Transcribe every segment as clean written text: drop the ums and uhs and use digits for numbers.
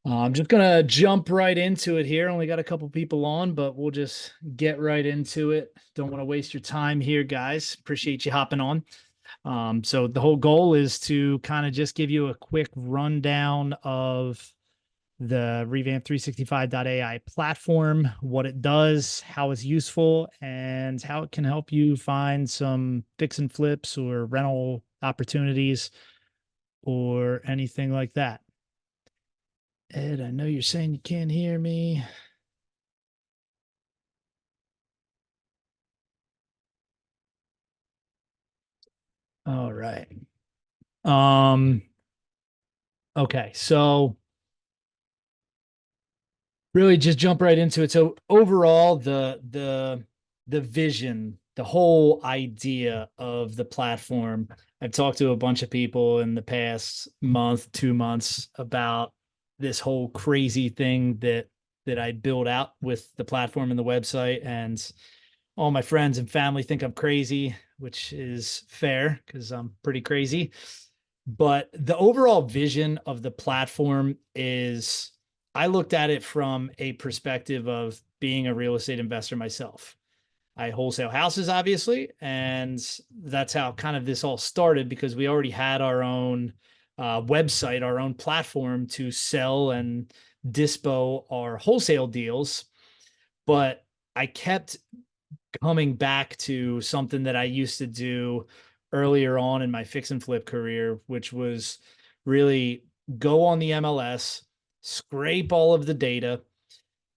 I'm just gonna jump right into it here. Only got a couple people on, but we'll just get right into it. Don't want to waste your time here, guys. Appreciate you hopping on. So the whole goal is to kind of just give you a quick rundown of the revamp365.ai platform, what it does, how it's useful, and how it can help you find some fix and flips or rental opportunities or anything like that. Ed, I know you're saying you can't hear me. All right. Um, okay, so really just jump right into it. So overall, the vision, the whole idea of the platform, I've talked to a bunch of people in the past month, 2 months about this whole crazy thing that I built out with the platform and the website, and all my friends and family think I'm crazy, which is fair because I'm pretty crazy. But the overall vision of the platform is I looked at it from a perspective of being a real estate investor myself. I wholesale houses, obviously, and that's how kind of this all started because we already had our own website, our own platform to sell and dispo our wholesale deals. But I kept coming back to something that I used to do earlier on in my fix and flip career, which was really go on the MLS, scrape all of the data,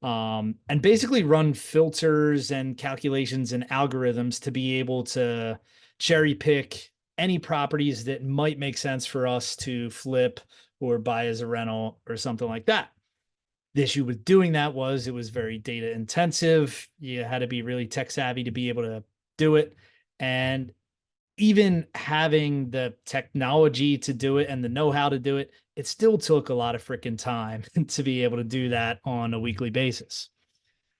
and basically run filters and calculations and algorithms to be able to cherry pick any properties that might make sense for us to flip or buy as a rental or something like that. The issue with doing that was it was very data intensive. You had to be really tech savvy to be able to do it. And even having the technology to do it and the know-how to do it, it still took a lot of freaking time to be able to do that on a weekly basis.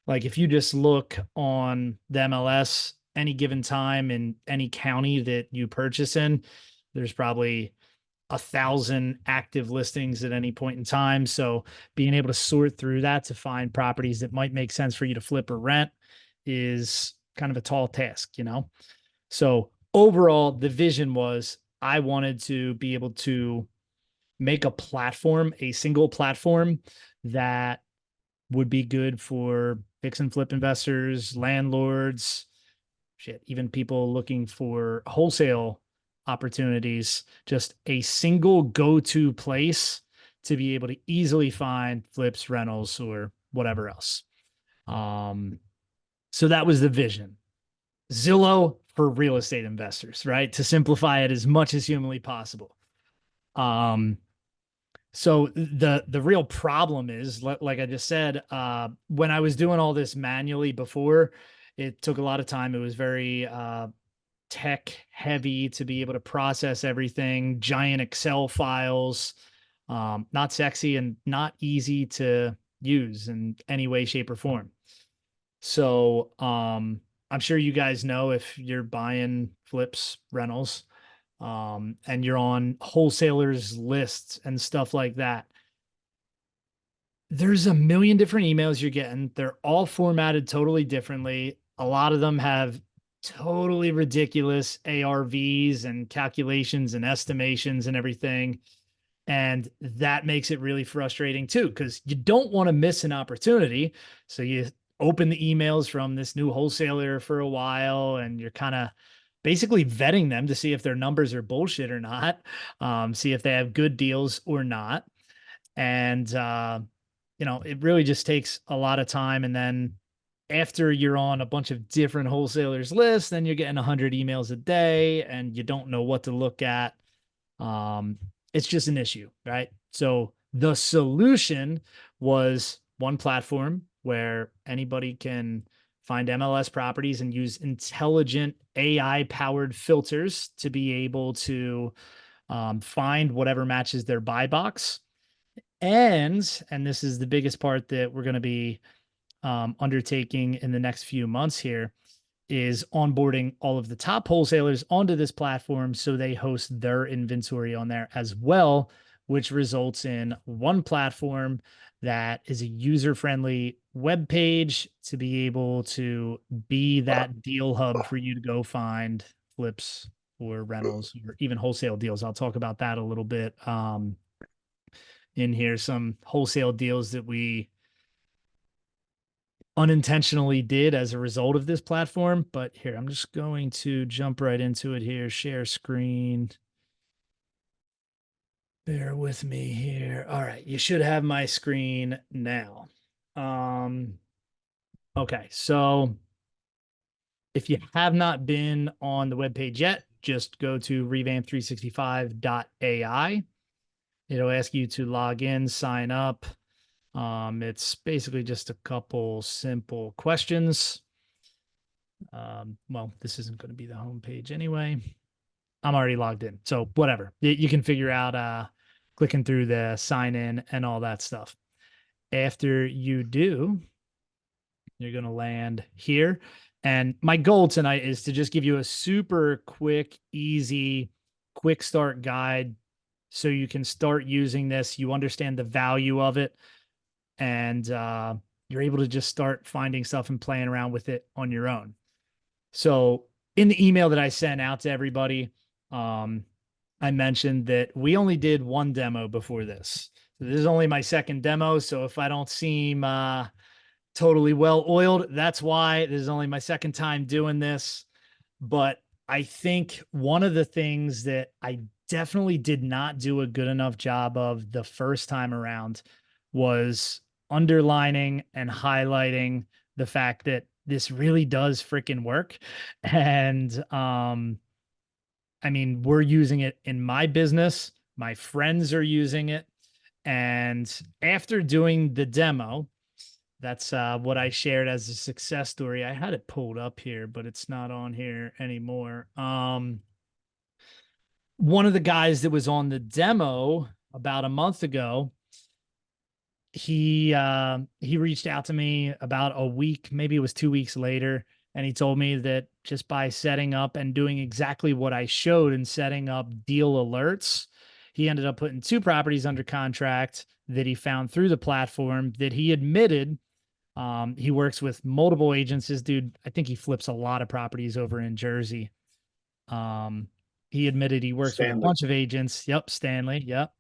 Like if you just look on the MLS any given time in any county that you purchase in, there's probably 1,000 active listings at any point in time. So being able to sort through that to find properties that might make sense for you to flip or rent is kind of a tall task, you know? So overall, the vision was I wanted to be able to make a platform, a single platform that would be good for fix and flip investors, landlords, shit, even people looking for wholesale opportunities, just a single go-to place to be able to easily find flips, rentals, or whatever else. Um, so that was the vision. Zillow for real estate investors, right? To simplify it as much as humanly possible. Um, so the real problem is, like I just said, when I was doing all this manually before, it took a lot of time. It was very tech heavy to be able to process everything, giant Excel files, not sexy and not easy to use in any way, shape, or form. So I'm sure you guys know if you're buying flips, rentals, and you're on wholesalers lists and stuff like that. There's a million different emails you're getting. They're all formatted totally differently. A lot of them have totally ridiculous ARVs and calculations and estimations and everything. And that makes it really frustrating too, because you don't want to miss an opportunity. So you open the emails from this new wholesaler for a while and you're kind of basically vetting them to see if their numbers are bullshit or not, see if they have good deals or not. And, it really just takes a lot of time. And then after you're on a bunch of different wholesalers lists, then you're getting 100 emails a day and you don't know what to look at. Um, it's just an issue, right? So the solution was one platform where anybody can find MLS properties and use intelligent AI powered filters to be able to find whatever matches their buy box. And this is the biggest part that we're going to be undertaking in the next few months here is onboarding all of the top wholesalers onto this platform so they host their inventory on there as well which results in one platform that is a user-friendly web page to be able to be that deal hub for you to go find flips or rentals or even wholesale deals. I'll talk about that a little bit in here. Some wholesale deals that we unintentionally did as a result of this platform. But here, I'm just going to jump right into it here. Share screen. Bear with me here. All right, you should have my screen now. Okay, so if you have not been on the webpage yet, just go to revamp365.ai. It'll ask you to log in, sign up. It's basically just a couple simple questions. Well, this isn't going to be the home page anyway. I'm already logged in, so whatever. You can figure out clicking through the sign in and all that stuff. After you do, you're going to land here. And my goal tonight is to just give you a super quick, easy, quick start guide so you can start using this. You understand the value of it, and you're able to just start finding stuff and playing around with it on your own. So in the email that I sent out to everybody, I mentioned that we only did one demo before this. So this is only my second demo. So if I don't seem totally well oiled, that's why. This is only my second time doing this. But I think one of the things that I definitely did not do a good enough job of the first time around was underlining and highlighting the fact that this really does freaking work. And I mean, we're using it in my business. My friends are using it. And after doing the demo, that's what I shared as a success story. I had it pulled up here, but it's not on here anymore. One of the guys that was on the demo about a month ago, he reached out to me about a week, maybe it was 2 weeks later, and he told me that just by setting up and doing exactly what I showed and setting up deal alerts, he ended up putting 2 properties under contract that he found through the platform that he admitted. He works with multiple agents. This dude, I think he flips a lot of properties over in Jersey. He admitted he works with a bunch of agents. Yep, Stanley. Yep.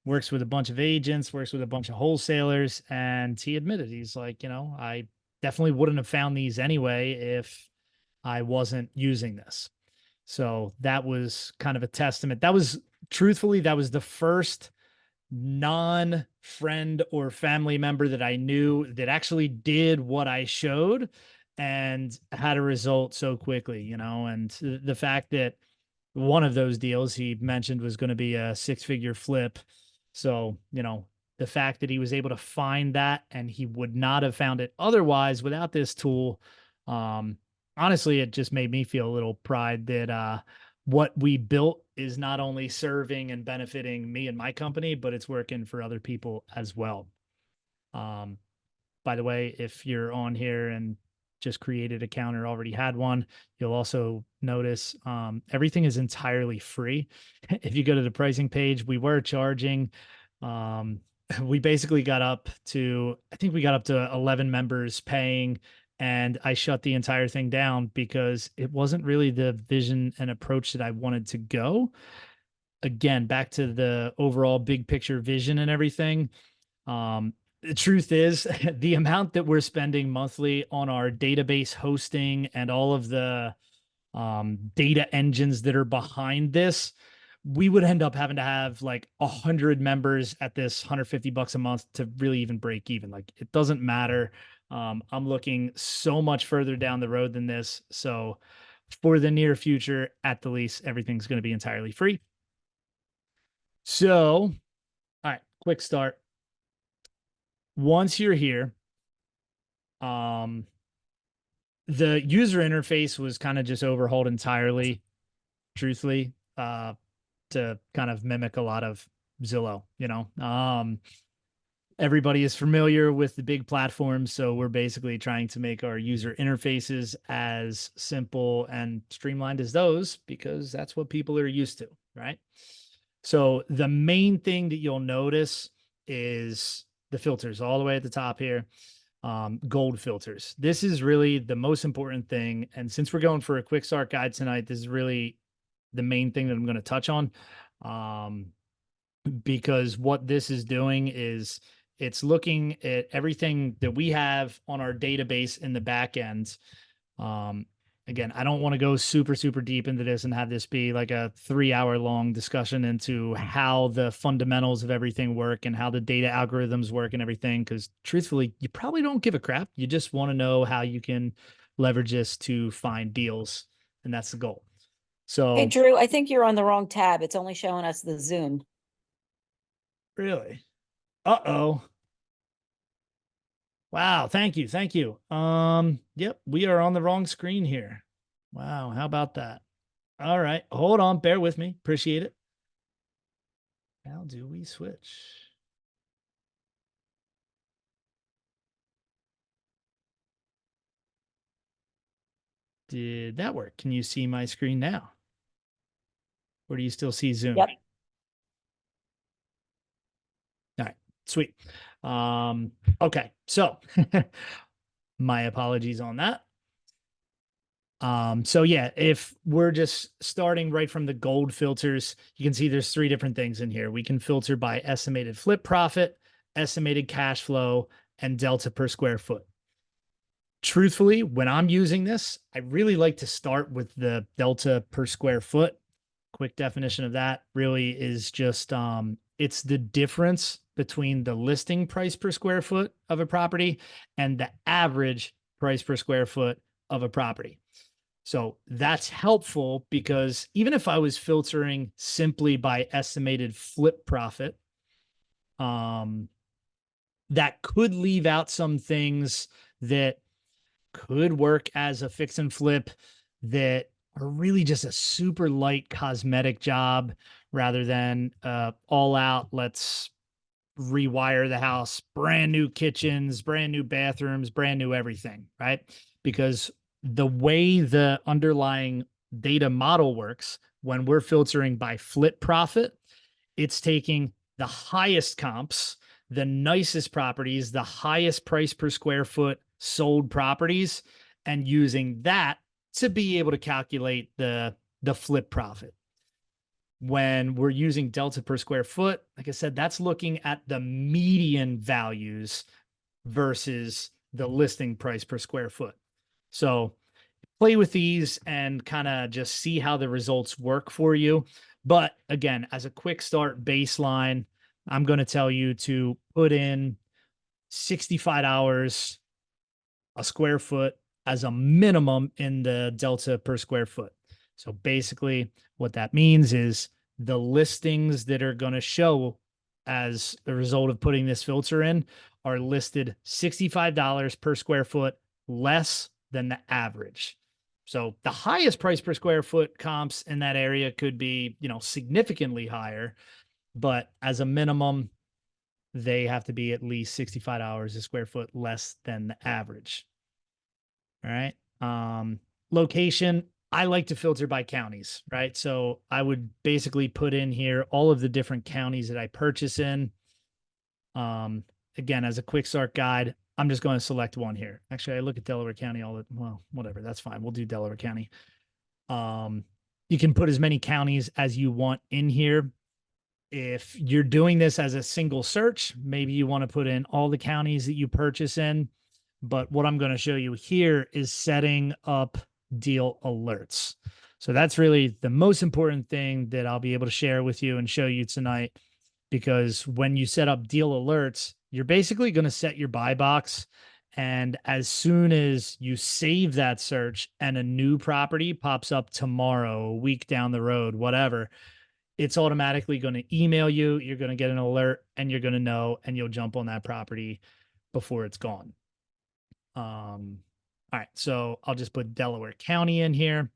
Works with a bunch of agents, works with a bunch of wholesalers, and he admitted, he's like, you know, I definitely wouldn't have found these anyway if I wasn't using this. So that was kind of a testament. That was truthfully, that was the first non-friend or family member that I knew that actually did what I showed and had a result so quickly, you know, and the fact that one of those deals he mentioned was going to be a 6-figure flip. So, you know, the fact that he was able to find that and he would not have found it otherwise without this tool, honestly, it just made me feel a little pride that what we built is not only serving and benefiting me and my company, but it's working for other people as well. By the way, if you're on here and just created an account or already had one, you'll also notice everything is entirely free. If you go to the pricing page, we were charging. We basically got up to, I think we got up to 11 members paying, and I shut the entire thing down because it wasn't really the vision and approach that I wanted to go. Again, back to the overall big picture vision and everything. The truth is, the amount that we're spending monthly on our database hosting and all of the data engines that are behind this, we would end up having to have like 100 members at this $150 a month to really even break even. Like, it doesn't matter. I'm looking so much further down the road than this. So for the near future, at the least, everything's going to be entirely free. So, all right, quick start. Once you're here, the user interface was kind of just overhauled entirely, truthfully, to kind of mimic a lot of Zillow, you know. Everybody is familiar with the big platforms, so we're basically trying to make our user interfaces as simple and streamlined as those because that's what people are used to, right? So the main thing that you'll notice is the filters all the way at the top here. Gold filters. This is really the most important thing. And since we're going for a quick start guide tonight, this is really the main thing that I'm going to touch on. Because what this is doing is it's looking at everything that we have on our database in the back end. Again, I don't want to go super, super deep into this and have this be like a 3-hour long discussion into how the fundamentals of everything work and how the data algorithms work and everything. Because truthfully, you probably don't give a crap. You just want to know how you can leverage this to find deals. And that's the goal. So, Hey, Drew, I think you're on the wrong tab. It's only showing us the Zoom. really? Uh-oh. Wow, thank you. Thank you. Yep, we are on the wrong screen here. Wow, how about that? All right, hold on, bear with me. Appreciate it. How do we switch? Did that work? Can you see my screen now? Or do you still see Zoom? Yep. All right, sweet. Okay, so my apologies on that. So yeah, if we're just starting right from the gold filters, you can see there's 3 different things in here. We can filter by estimated flip profit, estimated cash flow, and delta per square foot. Truthfully, when I'm using this, I really like to start with the delta per square foot. Quick definition of that really is just it's the difference between the listing price per square foot of a property and the average price per square foot of a property. So that's helpful because even if I was filtering simply by estimated flip profit, that could leave out some things that could work as a fix and flip that are really just a super light cosmetic job rather than all out, let's rewire the house, brand new kitchens, brand new bathrooms, brand new everything, right? Because the way the underlying data model works, when we're filtering by flip profit, it's taking the highest comps, the nicest properties, the highest price per square foot sold properties, and using that to be able to calculate the flip profit. When we're using delta per square foot, like I said, that's looking at the median values versus the listing price per square foot. So play with these and kind of just see how the results work for you. But again, as a quick start baseline, I'm going to tell you to put in $65 a square foot as a minimum in the delta per square foot. So basically, what that means is the listings that are going to show as a result of putting this filter in are listed $65 per square foot less than the average. So the highest price per square foot comps in that area could be, significantly higher, but as a minimum, they have to be at least $65 a square foot less than the average. All right. Location, I like to filter by counties, right? So I would basically put in here all of the different counties that I purchase in. Again, as a quick start guide, I'm just going to select one here. Actually, I look at Delaware County well, whatever, that's fine. We'll do Delaware County. You can put as many counties as you want in here. If you're doing this as a single search, maybe you want to put in all the counties that you purchase in. But what I'm going to show you here is setting up deal alerts. So that's really the most important thing that I'll be able to share with you and show you tonight, because when you set up deal alerts, you're basically going to set your buy box. And as soon as you save that search and a new property pops up tomorrow, a week down the road, whatever, it's automatically going to email you. You're going to get an alert and you're going to know, and you'll jump on that property before it's gone. All right, so I'll just put Delaware County in here.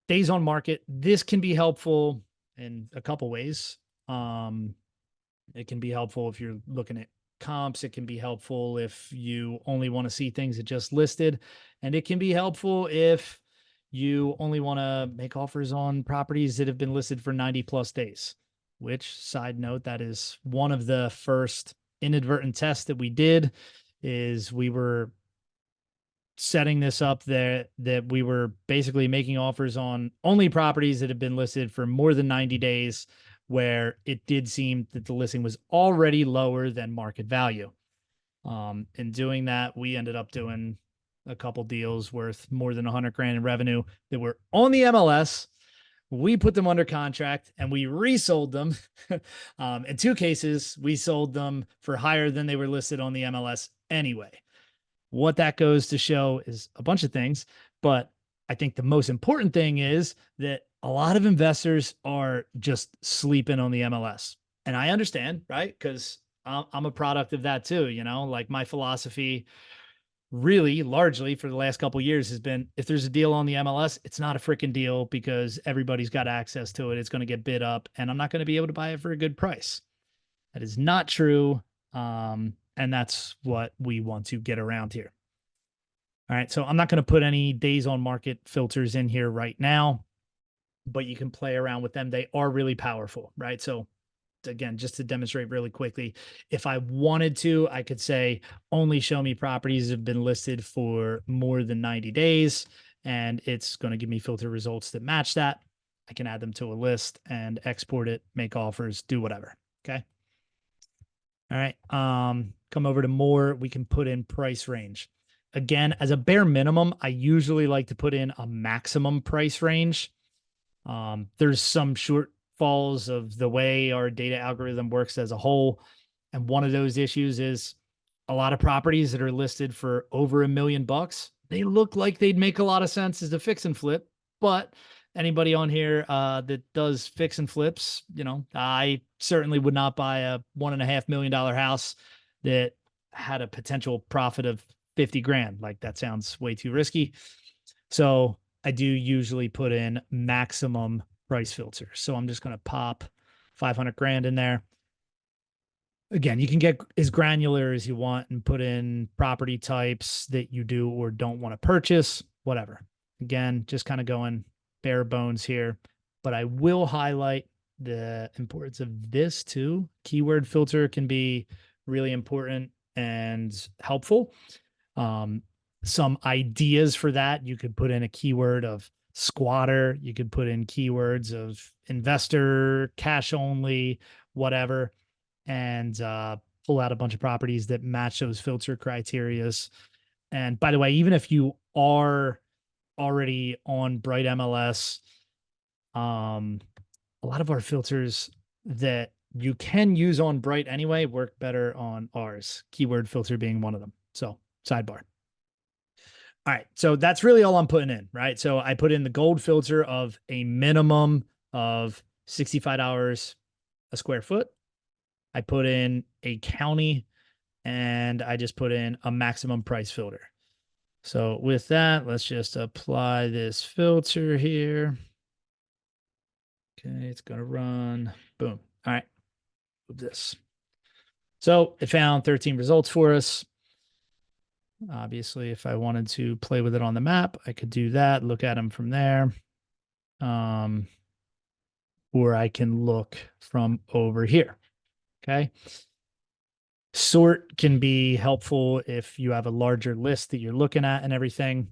Days on market. This can be helpful in a couple ways. It can be helpful if you're looking at comps. It can be helpful if you only want to see things that just listed, and it can be helpful if you only want to make offers on properties that have been listed for 90 plus days. which, side note, that is one of the first inadvertent tests that we did. Is we were setting this up that we were basically making offers on only properties that have been listed for more than 90 days, where it did seem that the listing was already lower than market value. In doing that, we ended up doing a couple deals worth more than 100 grand in revenue that were on the MLS. We put them under contract and we resold them. In 2 cases, we sold them for higher than they were listed on the MLS anyway. What that goes to show is a bunch of things, but I think the most important thing is that a lot of investors are just sleeping on the MLS. And I understand, right? Because I'm a product of that too. Like my philosophy really largely for the last couple of years has been, if there's a deal on the MLS, it's not a freaking deal because everybody's got access to it. It's going to get bid up and I'm not going to be able to buy it for a good price. That is not true. And that's what we want to get around here. All right. So I'm not going to put any days on market filters in here right now, but you can play around with them. They are really powerful, right? So again, just to demonstrate really quickly, if I wanted to, I could say only show me properties that have been listed for more than 90 days, and it's going to give me filter results that match that. I can add them to a list and export it, make offers, do whatever. Okay. All right. Come over to more. We can put in price range. Again, as a bare minimum, I usually like to put in a maximum price range. There's some shortfalls of the way our data algorithm works as a whole. And one of those issues is a lot of properties that are listed for over $1 million. They look like they'd make a lot of sense as a fix and flip, but anybody on here that does fix and flips, I certainly would not buy a $1.5 million house that had a potential profit of 50 grand. Like that sounds way too risky. So I do usually put in maximum price filter. So I'm just going to pop 500 grand in there. Again, you can get as granular as you want and put in property types that you do or don't want to purchase, whatever. Again, just kind of going bare bones here, but I will highlight the importance of this too. Keyword filter can be really important and helpful. Some ideas for that, you could put in a keyword of squatter. You could put in keywords of investor, cash only, whatever, and pull out a bunch of properties that match those filter criterias. And by the way, even if you are already on Bright MLS, a lot of our filters that you can use on Bright anyway work better on ours, keyword filter being one of them. So sidebar. All right. So that's really all I'm putting in, right? So I put in the gold filter of a minimum of $65 a square foot. I put in a county and I just put in a maximum price filter. So with that, let's just apply this filter here. Okay, it's going to run. Boom. All right. Move this. So it found 13 results for us. Obviously, if I wanted to play with it on the map, I could do that, look at them from there. Or I can look from over here. Okay. Sort can be helpful if you have a larger list that you're looking at and everything.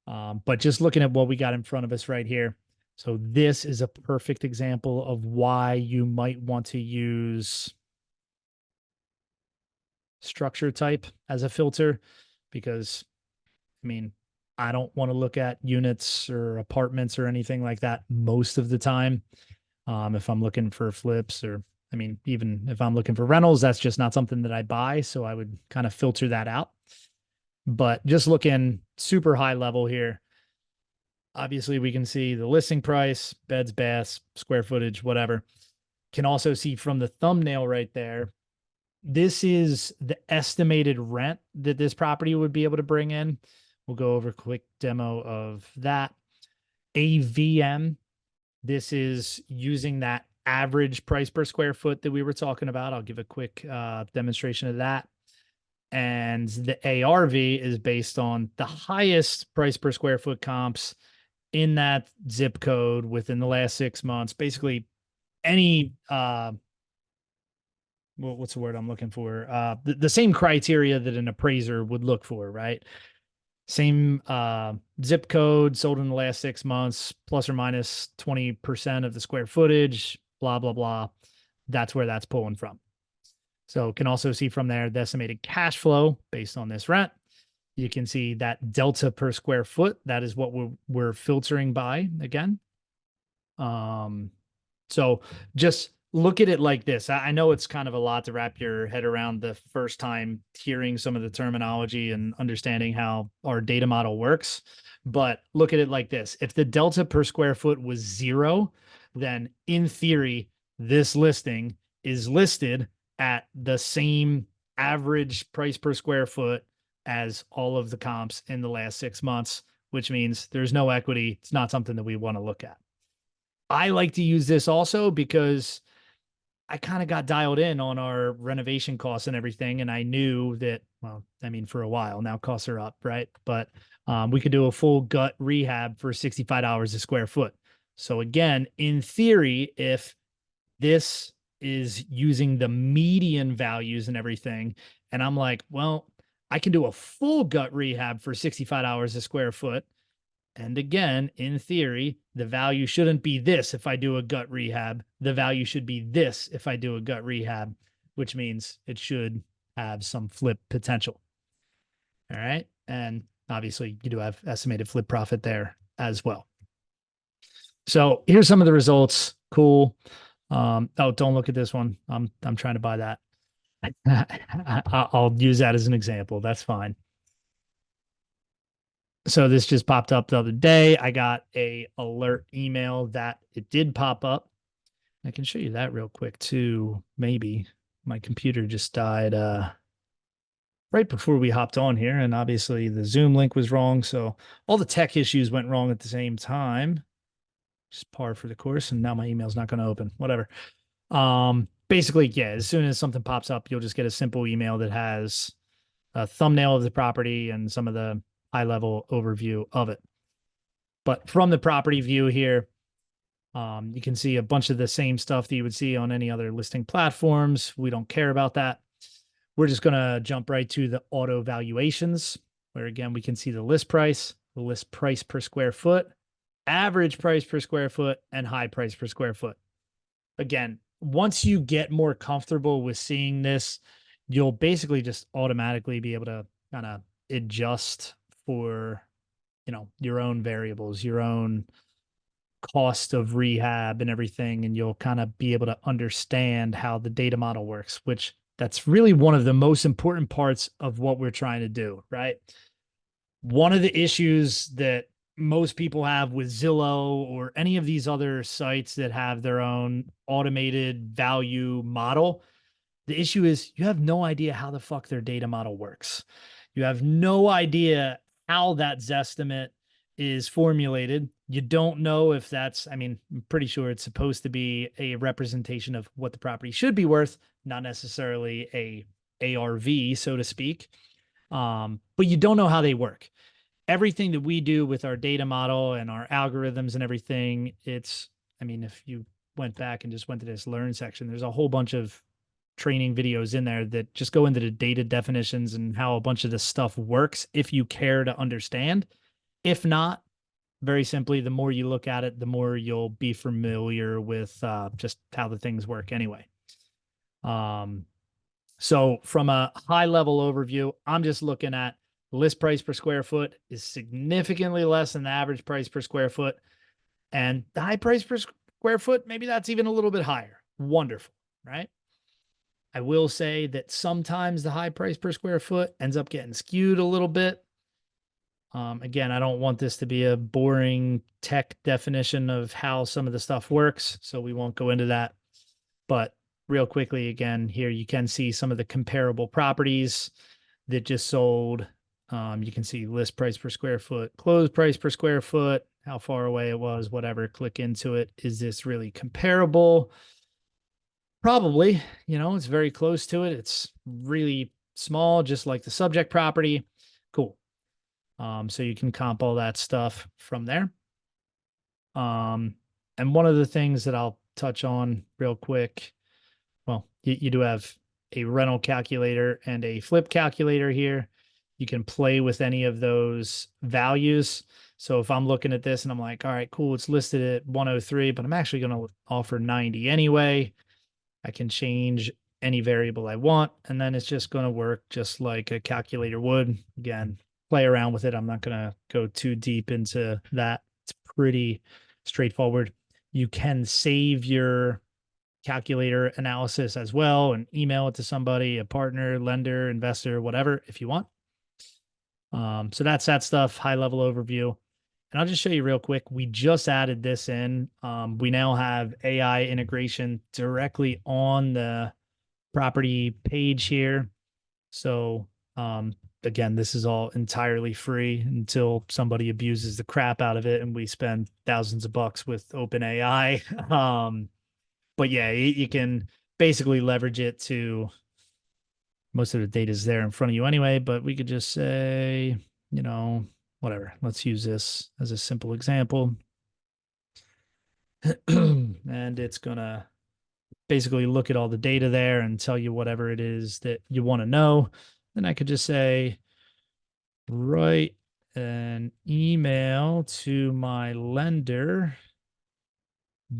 But just looking at what we got in front of us right here. So this is a perfect example of why you might want to use structure type as a filter, because I mean, I don't want to look at units or apartments or anything like that most of the time. If I'm looking for flips, or I mean, even if I'm looking for rentals, that's just not something that I buy. So I would kind of filter that out. But just looking super high level here, obviously we can see the listing price, beds, baths, square footage, whatever. Can also see from the thumbnail right there, this is the estimated rent that this property would be able to bring in. We'll go over a quick demo of that. AVM, this is using that average price per square foot that we were talking about. I'll give a quick demonstration of that. And the ARV is based on the highest price per square foot comps in that zip code within the last 6 months. Basically, any what's the word I'm looking for? The same criteria that an appraiser would look for, right? Same zip code, sold in the last 6 months, plus or minus 20% of the square footage, blah, blah, blah. That's where that's pulling from. So can also see from there the estimated cash flow based on this rent. You can see that delta per square foot. That is what we're filtering by again. So just look at it like this. I know it's kind of a lot to wrap your head around the first time hearing some of the terminology and understanding how our data model works. But look at it like this. If the delta per square foot was 0, then in theory, this listing is listed at the same average price per square foot as all of the comps in the last 6 months, which means there's no equity. It's not something that we want to look at. I like to use this also because I kind of got dialed in on our renovation costs and everything. And I knew that, well, I mean, for a while now costs are up, right? But we could do a full gut rehab for $65 a square foot. So again, in theory, if this is using the median values and everything, and I'm like, well, I can do a full gut rehab for $65 a square foot. And again, in theory, the value shouldn't be this if I do a gut rehab. The value should be this if I do a gut rehab, which means it should have some flip potential. All right. And obviously, you do have estimated flip profit there as well. So here's some of the results. Cool. Oh, don't look at this one. I'm trying to buy that. I'll use that as an example. That's fine. So this just popped up the other day. I got a alert email that it did pop up. I can show you that real quick too. Maybe my computer just died right before we hopped on here, and obviously the Zoom link was wrong. So all the tech issues went wrong at the same time. Just par for the course, and now my email's not going to open. Whatever. Basically, yeah. As soon as something pops up, you'll just get a simple email that has a thumbnail of the property and some of the high-level overview of it. But from the property view here, you can see a bunch of the same stuff that you would see on any other listing platforms. We don't care about that. We're just going to jump right to the auto valuations, where again, we can see the list price per square foot, average price per square foot, and high price per square foot. Again, once you get more comfortable with seeing this, you'll basically just automatically be able to kind of adjust for, your own variables, your own cost of rehab and everything. And you'll kind of be able to understand how the data model works, which that's really one of the most important parts of what we're trying to do, right? One of the issues that most people have with Zillow or any of these other sites that have their own automated value model, the issue is you have no idea how the fuck their data model works. You have no idea how that Zestimate is formulated. You don't know if that's, I'm pretty sure it's supposed to be a representation of what the property should be worth, not necessarily a ARV, so to speak. But you don't know how they work. Everything that we do with our data model and our algorithms and everything, if you went back and just went to this learn section, there's a whole bunch of training videos in there that just go into the data definitions and how a bunch of this stuff works if you care to understand. If not, very simply, the more you look at it, the more you'll be familiar with just how the things work anyway. So from a high level overview, I'm just looking at list price per square foot is significantly less than the average price per square foot. And the high price per square foot, maybe that's even a little bit higher. Wonderful, right? I will say that sometimes the high price per square foot ends up getting skewed a little bit. Again, I don't want this to be a boring tech definition of how some of the stuff works, so we won't go into that. But real quickly, again, here you can see some of the comparable properties that just sold. You can see list price per square foot, closed price per square foot, how far away it was, whatever, click into it. Is this really comparable? Probably, it's very close to it. It's really small, just like the subject property. Cool. So you can comp all that stuff from there. And one of the things that I'll touch on real quick. Well, you do have a rental calculator and a flip calculator here. You can play with any of those values. So if I'm looking at this and I'm like, all right, cool, it's listed at 103, but I'm actually going to offer 90 anyway, I can change any variable I want, and then it's just going to work just like a calculator would. Again, play around with it. I'm not going to go too deep into that. It's pretty straightforward. You can save your calculator analysis as well and email it to somebody, a partner, lender, investor, whatever, if you want. So that's that stuff, high level overview. And I'll just show you real quick. We just added this in. We now have AI integration directly on the property page here. So again, this is all entirely free until somebody abuses the crap out of it and we spend thousands of bucks with OpenAI. But yeah, you can basically leverage it to, most of the data is there in front of you anyway, but we could just say, you know, whatever. Let's use this as a simple example. And it's going to basically look at all the data there and tell you whatever it is that you want to know. Then I could just say, write an email to my lender,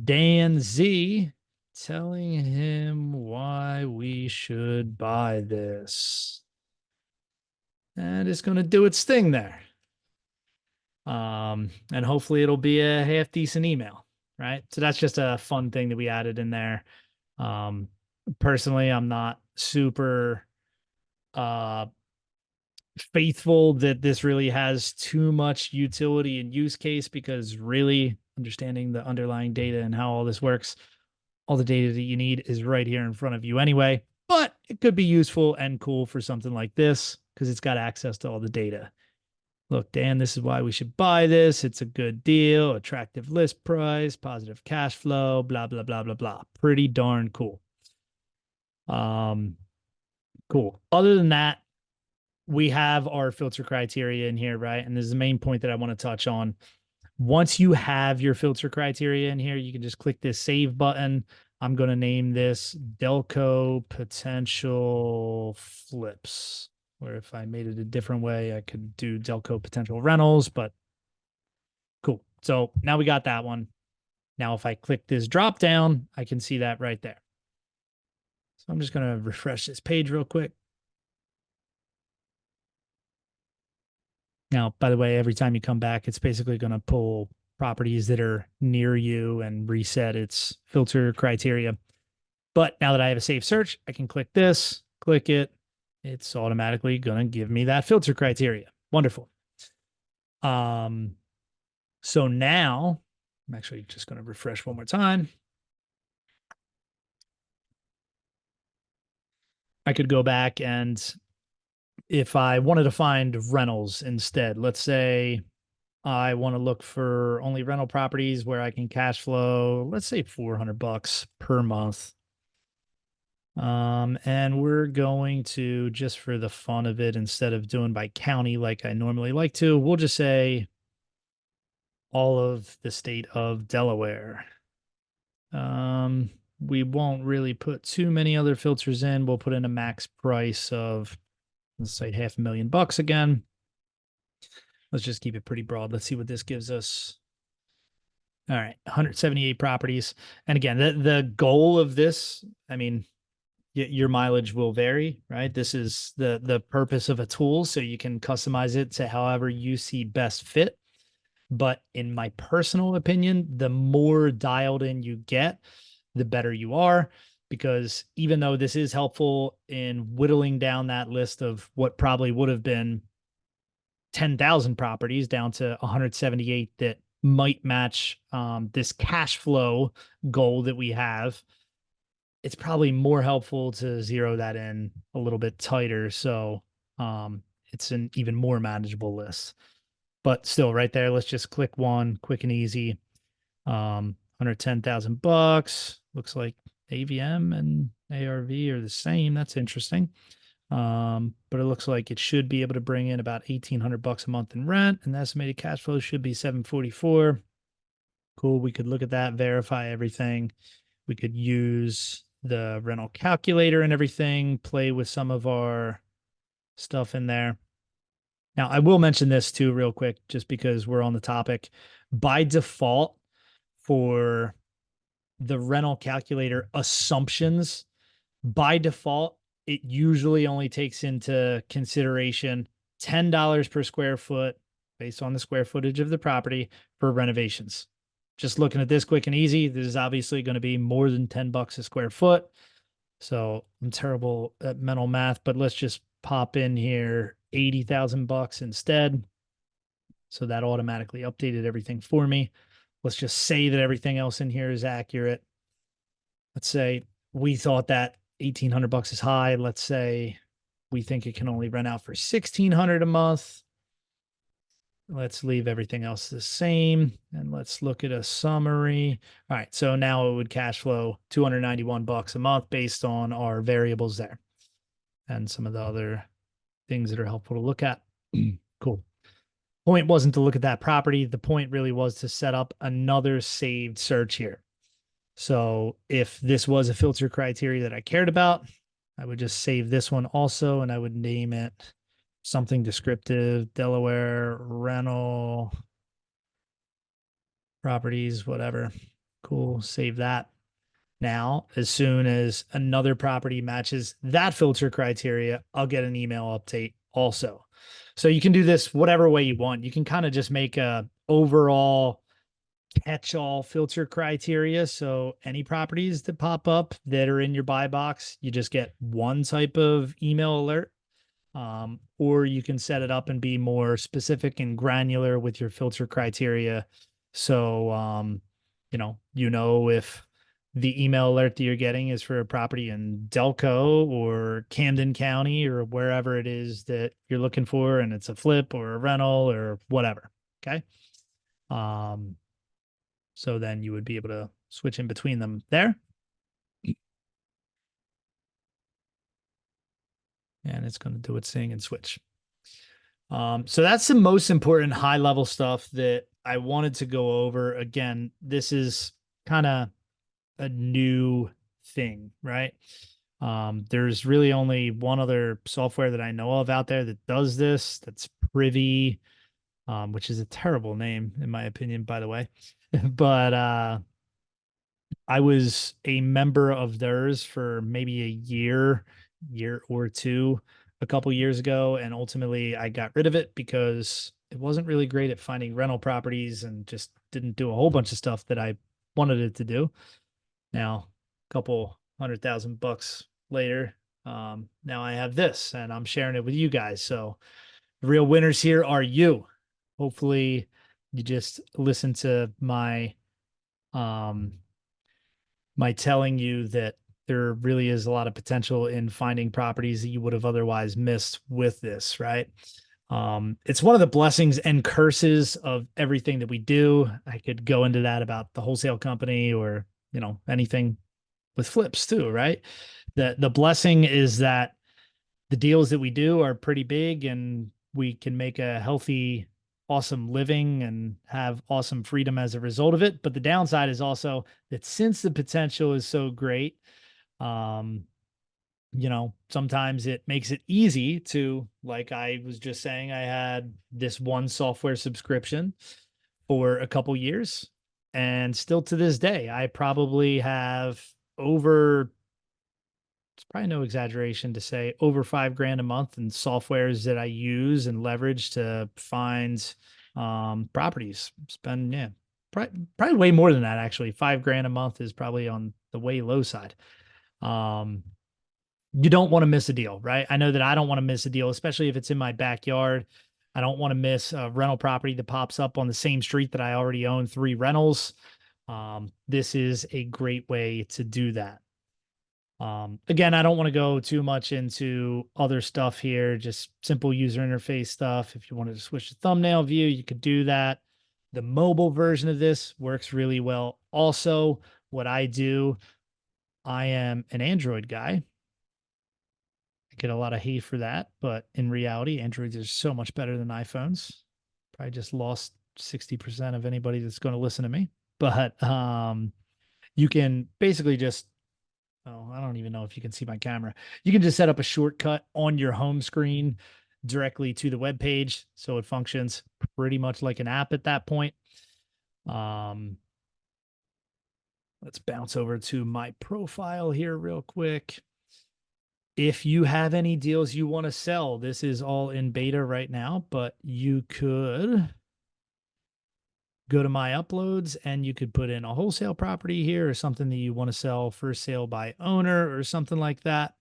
Dan Z, telling him why we should buy this. And it's going to do its thing there. And hopefully it'll be a half decent email, right? So that's just a fun thing that we added in there. Personally, I'm not super faithful that this really has too much utility and use case, because really understanding the underlying data and how all this works, all the data that you need is right here in front of you anyway. But it could be useful and cool for something like this because it's got access to all the data. Look, Dan, this is why we should buy this. It's a good deal, attractive list price, positive cash flow, blah, blah, blah, blah, blah. Pretty darn cool. Cool. Other than that, we have our filter criteria in here, right? And this is the main point that I want to touch on. Once you have your filter criteria in here, you can just click this save button. I'm going to name this Delco Potential Flips. Or if I made it a different way, I could do Delco Potential Rentals, but cool. So now we got that one. Now, if I click this drop down, I can see that right there. So I'm just going to refresh this page real quick. Now, by the way, every time you come back, it's basically going to pull properties that are near you and reset its filter criteria. But now that I have a safe search, I can click this, click it. It's automatically going to give me that filter criteria. Wonderful. So now I'm actually just going to refresh one more time. I could go back, and if I wanted to find rentals instead, let's say I want to look for only rental properties where I can cash flow, let's say $400 per month. And we're going to, just for the fun of it, instead of doing by county like I normally like to, we'll just say all of the state of Delaware. We won't really put too many other filters in. We'll put in a max price of, let's say, $500,000 again. Let's just keep it pretty broad. Let's see what this gives us. All right, 178 properties. And again, the goal of this, I mean, your mileage will vary, right? This is the purpose of a tool, so you can customize it to however you see best fit. But in my personal opinion, the more dialed in you get, the better you are, because even though this is helpful in whittling down that list of what probably would have been 10,000 properties down to 178 that might match this cash flow goal that we have, it's probably more helpful to zero that in a little bit tighter. So it's an even more manageable list. But still, right there, let's just click one, quick and easy. $110,000. Looks like AVM and ARV are the same. That's interesting. But it looks like it should be able to bring in about $1,800 a month in rent, and the estimated cash flow should be $744. Cool. We could look at that, verify everything. We could use the rental calculator and everything, play with some of our stuff in there. Now, I will mention this too, real quick, just because we're on the topic. By default, for the rental calculator assumptions, by default, it usually only takes into consideration $10 per square foot based on the square footage of the property for renovations. Just looking at this quick and easy, this is obviously going to be more than $10 a square foot. So I'm terrible at mental math, but let's just pop in here $80,000 instead. So that automatically updated everything for me. Let's just say that everything else in here is accurate. Let's say we thought that $1,800 is high. Let's say we think it can only rent out for $1,600 a month. Let's leave everything else the same. And let's look at a summary. All right. So now it would cash flow $291 a month based on our variables there and some of the other things that are helpful to look at. Cool. Point wasn't to look at that property. The point really was to set up another saved search here. So if this was a filter criteria that I cared about, I would just save this one also, and I would name it something descriptive, Delaware rental properties, whatever. Cool. Save that. Now, as soon as another property matches that filter criteria, I'll get an email update also. So you can do this whatever way you want. You can kind of just make a overall catch-all filter criteria. So any properties that pop up that are in your buy box, you just get one type of email alert. Or you can set it up and be more specific and granular with your filter criteria. So, you know, if the email alert that you're getting is for a property in Delco or Camden County or wherever it is that you're looking for, and it's a flip or a rental or whatever. Okay. So then you would be able to switch in between them there. And it's going to do its thing and switch. So that's the most important high level stuff that I wanted to go over. Again, this is kind of a new thing, right? There's really only one other software that I know of out there that does this. That's Privy, which is a terrible name in my opinion, by the way. But I was a member of theirs for maybe a year or two, a couple years ago, and ultimately I got rid of it because it wasn't really great at finding rental properties and just didn't do a whole bunch of stuff that I wanted it to do. Now, a couple $100,000 later, now I have this and I'm sharing it with you guys. So the real winners here are you. Hopefully you just listen to my telling you that there really is a lot of potential in finding properties that you would have otherwise missed with this, right? It's one of the blessings and curses of everything that we do. I could go into that about the wholesale company or, anything with flips too, right? The blessing is that the deals that we do are pretty big and we can make a healthy, awesome living and have awesome freedom as a result of it. But the downside is also that since the potential is so great, sometimes it makes it easy to, like I was just saying, I had this one software subscription for a couple years. And still to this day, I probably have over, it's probably no exaggeration to say, over $5,000 a month in softwares that I use and leverage to find properties. Spend, probably way more than that, actually. $5,000 a month is probably on the way low side. You don't want to miss a deal, right? I know that I don't want to miss a deal, especially if it's in my backyard. I don't want to miss a rental property that pops up on the same street that I already own 3 rentals. This is a great way to do that. Again, I don't want to go too much into other stuff here, just simple user interface stuff. If you wanted to switch to thumbnail view, you could do that. The mobile version of this works really well. Also, what I do, I am an Android guy. I get a lot of hate for that, but in reality, Androids are so much better than iPhones. Probably just lost 60% of anybody that's going to listen to me. But you can basically just, oh, I don't even know if you can see my camera. You can just set up a shortcut on your home screen directly to the web page. So it functions pretty much like an app at that point. Let's bounce over to my profile here real quick. If you have any deals you want to sell, this is all in beta right now, but you could go to my uploads and you could put in a wholesale property here or something that you want to sell for sale by owner or something like that.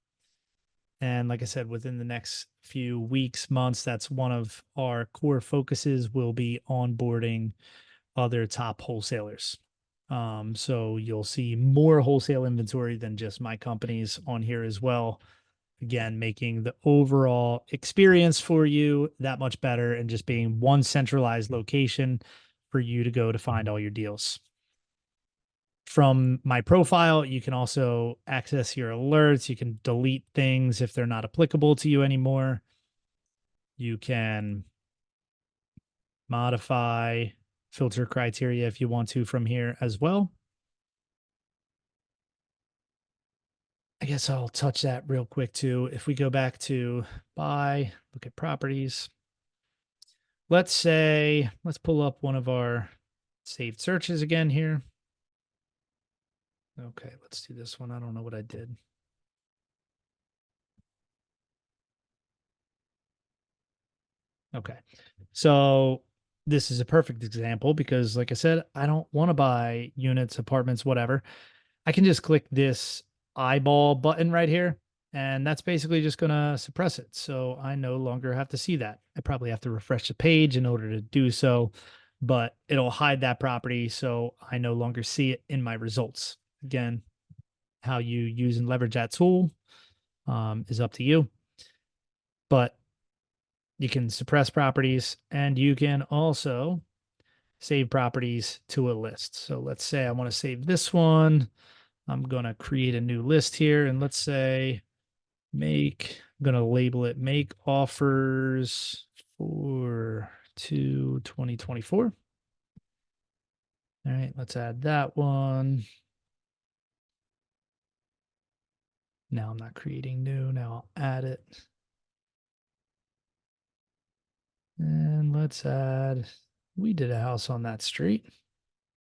And like I said, within the next few weeks, months, that's one of our core focuses will be onboarding other top wholesalers. So you'll see more wholesale inventory than just my companies on here as well. Again, making the overall experience for you that much better and just being one centralized location for you to go to find all your deals. From my profile, you can also access your alerts. You can delete things if they're not applicable to you anymore. You can modify filter criteria if you want to from here as well. I guess I'll touch that real quick too. If we go back to buy, look at properties. Let's pull up one of our saved searches again here. Okay, let's do this one. I don't know what I did. Okay, so this is a perfect example because, like I said, I don't want to buy units, apartments, whatever. I can just click this eyeball button right here, and that's basically just going to suppress it. So I no longer have to see that. I probably have to refresh the page in order to do so, but it'll hide that property. So I no longer see it in my results. Again, how you use and leverage that tool is up to you, but you can suppress properties and you can also save properties to a list. So let's say I want to save this one. I'm going to create a new list here and let's say I'm going to label it make offers for 2024. All right, let's add that one. Now I'm not creating new. Now I'll add it. And let's add, we did a house on that street.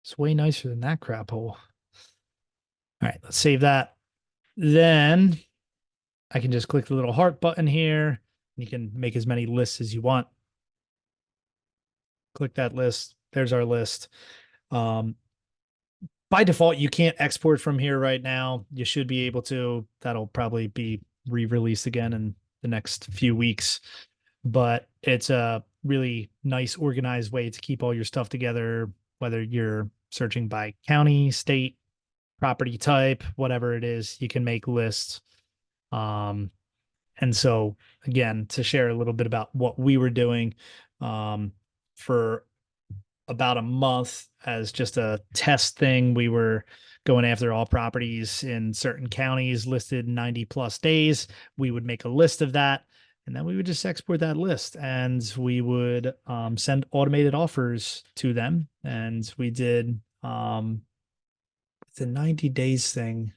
It's way nicer than that crap hole. All right, let's save that. Then I can just click the little heart button here. You can make as many lists as you want. Click that list. There's our list. By default, you can't export from here right now. You should be able to. That'll probably be re-released again in the next few weeks. But it's a really nice, organized way to keep all your stuff together, whether you're searching by county, state, property type, whatever it is, you can make lists. And so again, to share a little bit about what we were doing for about a month as just a test thing, we were going after all properties in certain counties listed 90 plus days. We would make a list of that. And then we would just export that list and we would send automated offers to them. And we did the 90 days thing.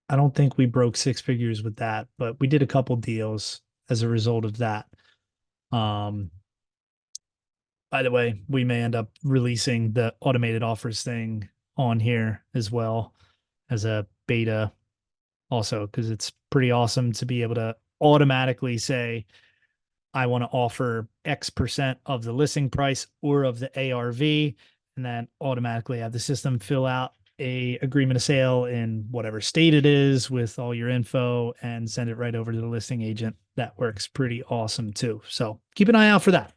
I don't think we broke six figures with that, but we did a couple deals as a result of that. By the way, we may end up releasing the automated offers thing on here as well as a beta also, because it's pretty awesome to be able to automatically say, I want to offer X% of the listing price or of the ARV, and then automatically have the system fill out a agreement of sale in whatever state it is with all your info and send it right over to the listing agent. That works pretty awesome too. So keep an eye out for that.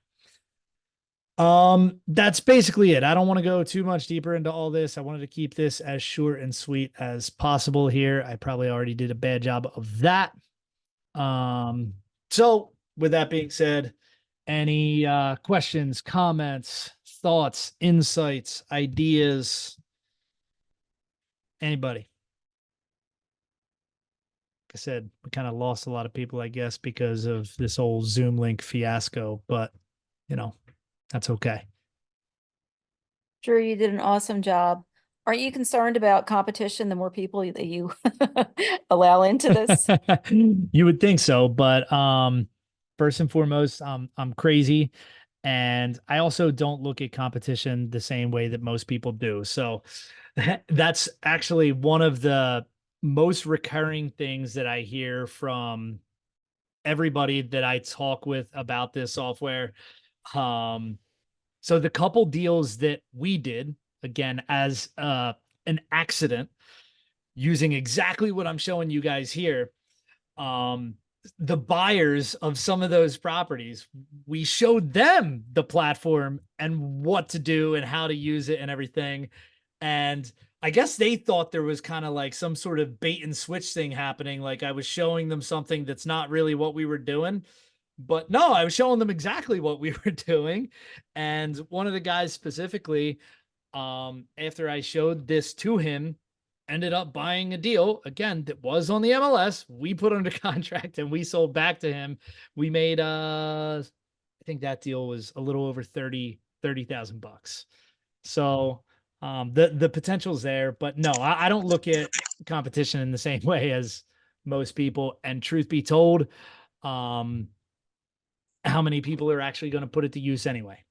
That's basically it. I don't want to go too much deeper into all this. I wanted to keep this as short and sweet as possible here. I probably already did a bad job of that. So with that being said, any questions, comments, thoughts, insights, ideas? Anybody? Like I said, we kind of lost a lot of people, I guess, because of this old Zoom link fiasco, but you know, that's okay. Sure, you did an awesome job. Aren't you concerned about competition, the more people that you allow into this? You would think so, but first and foremost, I'm crazy, and I also don't look at competition the same way that most people do. So that's actually one of the most recurring things that I hear from everybody that I talk with about this software. Um, so the couple deals that we did, again, as an accident, using exactly what I'm showing you guys here, um, the buyers of some of those properties, we showed them the platform and what to do and how to use it and everything. And I guess they thought there was kind of like some sort of bait and switch thing happening. Like I was showing them something that's not really what we were doing. But no, I was showing them exactly what we were doing. And one of the guys specifically, after I showed this to him, ended up buying a deal again that was on the MLS. We put under contract and we sold back to him. We made I think that deal was a little over 30,000 bucks. So the potential's there, but no, I don't look at competition in the same way as most people. And truth be told, um, how many people are actually going to put it to use anyway?